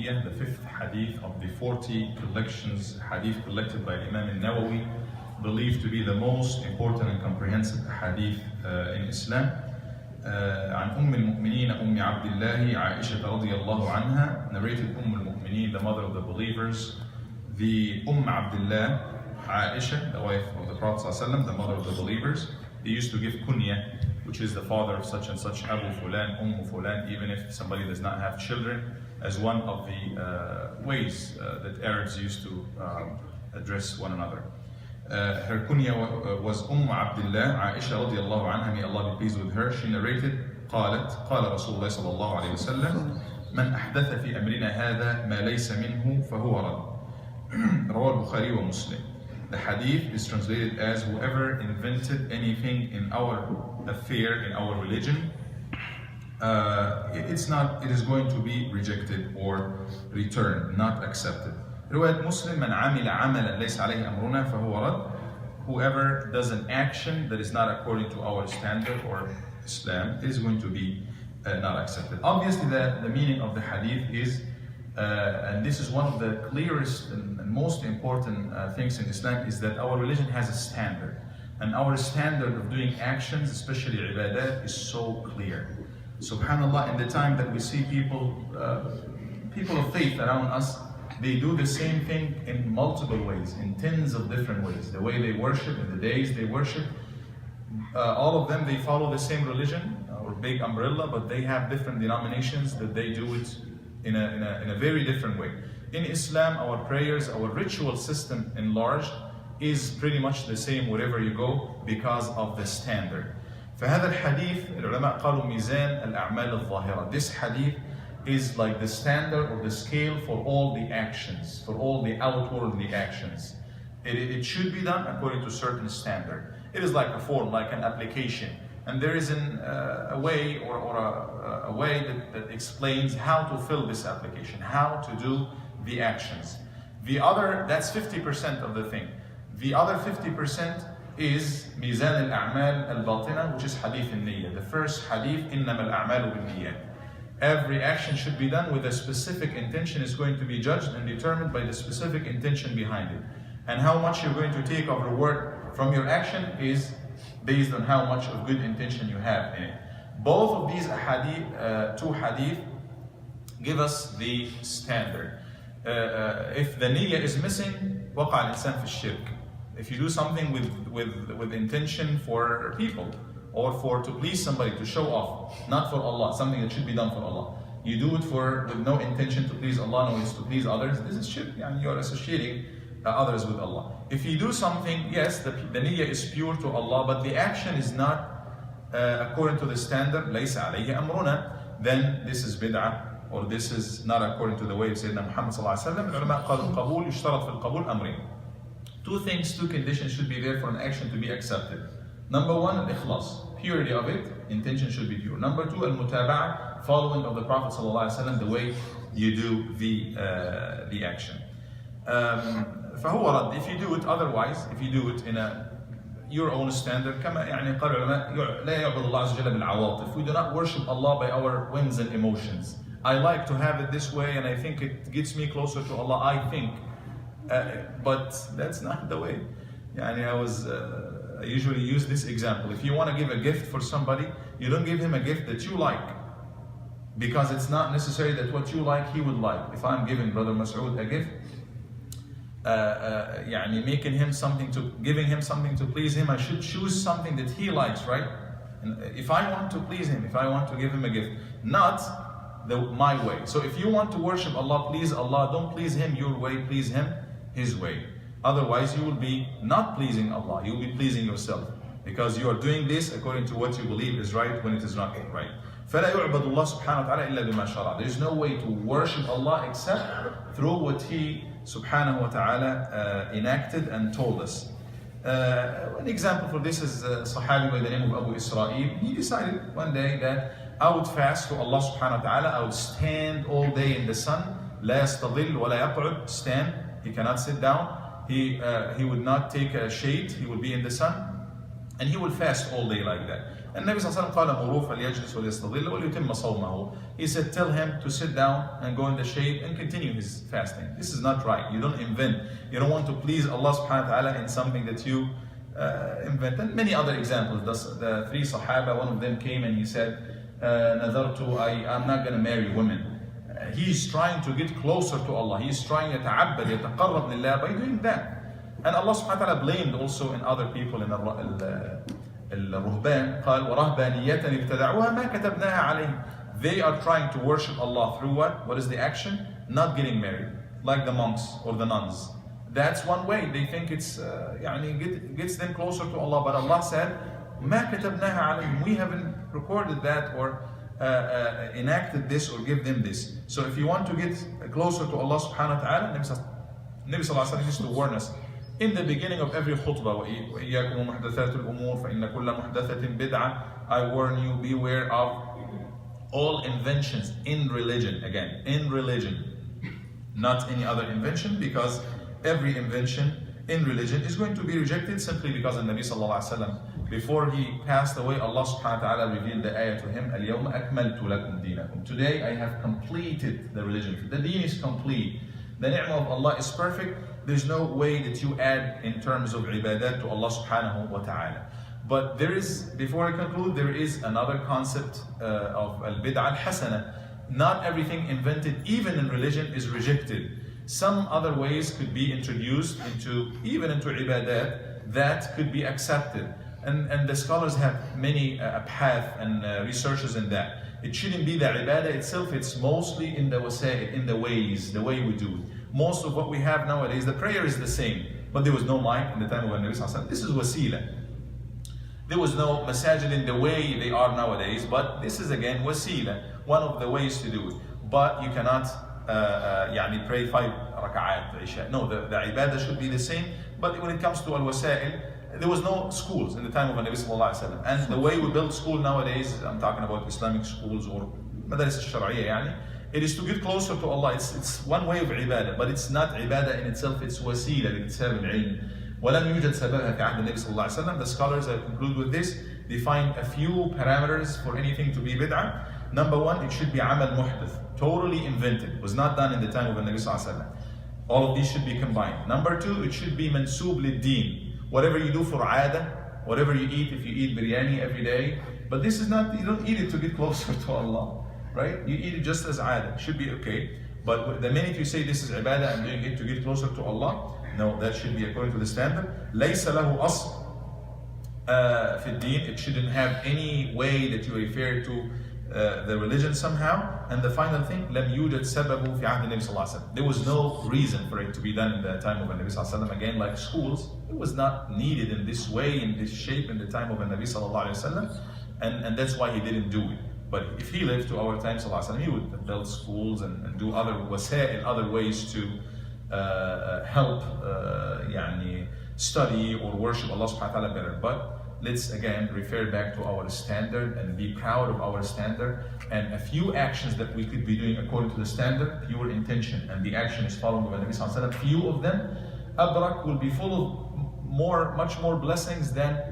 Nawawiyyah, the fifth hadith of the 40 collections, hadith collected by Imam Nawawi, believed to be the most important and comprehensive hadith in Islam. عن المؤمنين عبد الله عائشة رضي الله عنها, narrated المؤمنين, the mother of the believers, the Abdullah, Aisha, the wife of the Prophet ﷺ, the mother of the believers. They used to give kunya, which is the father of such and such, Abu Fulan, Fulan, even if somebody does not have children, as one of the ways that Arabs used to address one another. Her kunya was Abdullah, Aisha رضي الله عنها, may Allah be pleased with her. She narrated, قالت قال رسول الله صلى الله عليه وسلم من أحدث في أمرنا هذا ما ليس منه فهو رد. رواه البخاري ومسلم. The hadith is translated as whoever invented anything in our affair, in our religion, it is going to be rejected or returned, not accepted. رواية مسلم من عمل عملا ليس عليه أمرنا فهو رد. Whoever does an action that is not according to our standard or Islam is going to be not accepted. Obviously the meaning of the hadith is, and this is one of the clearest and most important things in Islam, is that our religion has a standard. And our standard of doing actions, especially ibadat, is so clear. SubhanAllah, in the time that we see people of faith around us, they do the same thing in multiple ways, in tens of different ways. The way they worship, in the days they worship, all of them, they follow the same religion, or big umbrella, but they have different denominations that they do it in a very different way. In Islam, our prayers, our ritual system enlarged is pretty much the same wherever you go because of the standard. فهذا الحديث العلماء قالوا ميزان الأعمال الظاهرة. This hadith is like the standard or the scale for all the actions, for all the outwardly actions. It should be done according to certain standard. It is like a form, like an application. And there is a way or a way that explains how to fill this application, how to do the actions. The other, that's 50% of the thing. The other 50% is Mizan al-A'mal al-Batina, which is Hadith al-Niyyah. The first Hadith, إِنَّمَا الْأَعْمَالُ بِالنِّيَّةِ. Every action should be done with a specific intention. Is going to be judged and determined by the specific intention behind it. And how much you're going to take of reward from your action is based on how much of good intention you have in it. Both of these two hadith give us the standard. If the niyyah is missing, وقع الإنسان في الشرك. If you do something with intention for people, or to please somebody, to show off, not for Allah, something that should be done for Allah. You do it with no intention to please Allah, no, it's to please others. This is shirk, and you are associating others with Allah. If you do something, yes, the niyyah is pure to Allah, but the action is not according to the standard, لَيْسَ عَلَيْهِ أَمْرُنَا, then this is bid'ah, or this is not according to the way of Sayyidina Muhammad sallallahu alaihi wasallam. العلماء قالوا القبول يشترط في القبول أمرين. Two conditions should be there for an action to be accepted. Number one, al-ikhlas, purity of it, intention should be pure. Number two, al-mutaba'ah, following of the Prophet ﷺ, the way you do the action. فهو رد. If you do it otherwise, if you do it in your own standard, كما يعني قال العلماء لا يعبد الله عز وجل بالعواطف. We do not worship Allah by our whims and emotions. I like to have it this way, and I think it gets me closer to Allah. I think, but that's not the way. I usually use this example. If you want to give a gift for somebody, you don't give him a gift that you like, because it's not necessary that what you like he would like. If I'm giving Brother Mas'ud a gift, giving him something to please him, I should choose something that he likes, right? And if I want to please him, if I want to give him a gift, not my way. So if you want to worship Allah, please Allah, don't please him your way, please him his way. Otherwise, you will be not pleasing Allah, you will be pleasing yourself, because you are doing this according to what you believe is right when it is not right. فَلَا يُعْبَدُ اللَّهُ سُبْحَانَهُ وَتَعَالَى إِلَّا بِمَا شَرَعَ. There is no way to worship Allah except through what He subhanahu wa ta'ala enacted and told us. An example for this is a Sahabi by the name of Abu Israel. He decided one day that I would fast to Allah subhanahu wa ta'ala, I would stand all day in the sun, لا يستظل ولا يقعد, stand, he cannot sit down. He would not take a shade, he would be in the sun, and he would fast all day like that. النبي صلى الله عليه وسلم قال مروه فليجلس وليستظل وليتم صومه. He said, tell him to sit down and go in the shade and continue his fasting. This is not right. You don't invent. You don't want to please Allah subhanahu wa ta'ala in something that you invent. And many other examples. The three Sahaba, one of them came and he said, Nadartu, I'm not going to marry women. He's trying to get closer to Allah. He's trying to يتعبد يتقرب لله by doing that. And Allah subhanahu wa ta'ala blamed also in other people in الرهبان قال ورهبانية ابتدعوها ما كتبناها عليهم. They are trying to worship Allah through what? What is the action? Not getting married, like the monks or the nuns. That's one way. They think it's gets them closer to Allah. But Allah said, ما كتبناها عليهم. We haven't recorded that or enacted this or give them this. So if you want to get closer to Allah subhanahu wa ta'ala, Nabi sallallahu alayhi wa sallam used to warn us in the beginning of every khutbah, وَإِيَّاكُمْ وَمُحْدَثَاتُ الْأُمُورِ فَإِنَّ كُلَّ مُحْدَثَةٍ بِدْعَةٍ. I warn you, beware of all inventions in religion. Again, in religion, not any other invention, because every invention in religion is going to be rejected simply because the Nabi sallallahu alayhi wa sallam, before he passed away, Allah subhanahu wa ta'ala revealed the ayah to him, الْيَوْمَ أَكْمَلْتُ لَكُمْ دِينَكُمْ. Today I have completed the religion. The deen is complete. The ni'mah of Allah is perfect. There's no way that you add in terms of ibadat to Allah subhanahu wa ta'ala. But there is, before I conclude, there is another concept of al-bid'ah al-hasana. Not everything invented, even in religion, is rejected. Some other ways could be introduced even into ibadat that could be accepted. And the scholars have many paths and researches in that. It shouldn't be the ibadah itself, it's mostly in the wasa'il, in the ways, the way we do it. Most of what we have nowadays, the prayer is the same, but there was no mic in the time of the Nabi sallallahu alaihi wasallam. This is wasila. There was no masajid in the way they are nowadays, but this is again wasila, one of the ways to do it. But you cannot pray 5 raka'at isha. No, the ibadah should be the same, but when it comes to al-wasa'il, there was no schools in the time of the Nabi sallallahu alaihi wasallam. And the way we build school nowadays, I'm talking about Islamic schools or madaris al-shar'iyya, it is to get closer to Allah. It's one way of ibadah, but it's not ibadah in itself, it's wasila لاكتساب العلم. ولم يوجد سببها في عهد النبي صلى الله عليه وسلم. The scholars, I conclude with this, they find a few parameters for anything to be bid'ah. Number one, it should be amal muhdith, totally invented, was not done in the time of the Nabi sallallahu alaihi wasallam. All of these should be combined. Number two, it should be mansub lid-deen. Whatever you do for aada, whatever you eat, if you eat biryani every day, but this is not, you don't eat it to get closer to Allah. Right? You eat it just as aada. It should be okay. But the minute you say this is ibadah, I'm doing it to get closer to Allah, no, that should be according to the standard. لَيْسَ لَهُ أَصْلٌ فِي الدِّينِ. It shouldn't have any way that you refer to the religion somehow. And the final thing, لَمْ يُوجَدْ سَبَبُ فِي عَهْدِ النَّبِي صلى الله عليه وسلم. There was no reason for it to be done in the time of the Nabi sallallahu alaihi wasallam. Again, like schools, it was not needed in this way, in this shape, in the time of the Nabi sallallahu alaihi wasallam. And that's why he didn't do it. But if he lived to our time, sallallahu he would build schools and do other wasa'il, other ways to help study or worship Allah subhanahu wa ta'ala better. But let's again refer back to our standard and be proud of our standard. And a few actions that we could be doing according to the standard, pure intention, and the action is following the Nabi sallallahu alaihi wasallam. Few of them, adrak, will be full of much more blessings than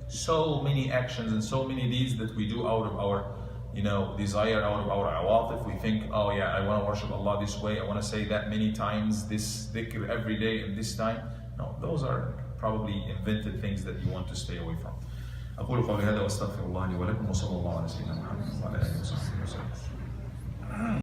so many actions and so many deeds that we do out of our desire, out of our awatif. We think, oh yeah, I want to worship Allah this way, I want to say that many times, this dhikr every day and this time. No, those are probably invented things that you want to stay away from. أقول قولي هذا وأستغفر الله لي ولكم وصلى الله على سيدنا محمد وعلى آله وصحبه وسلم.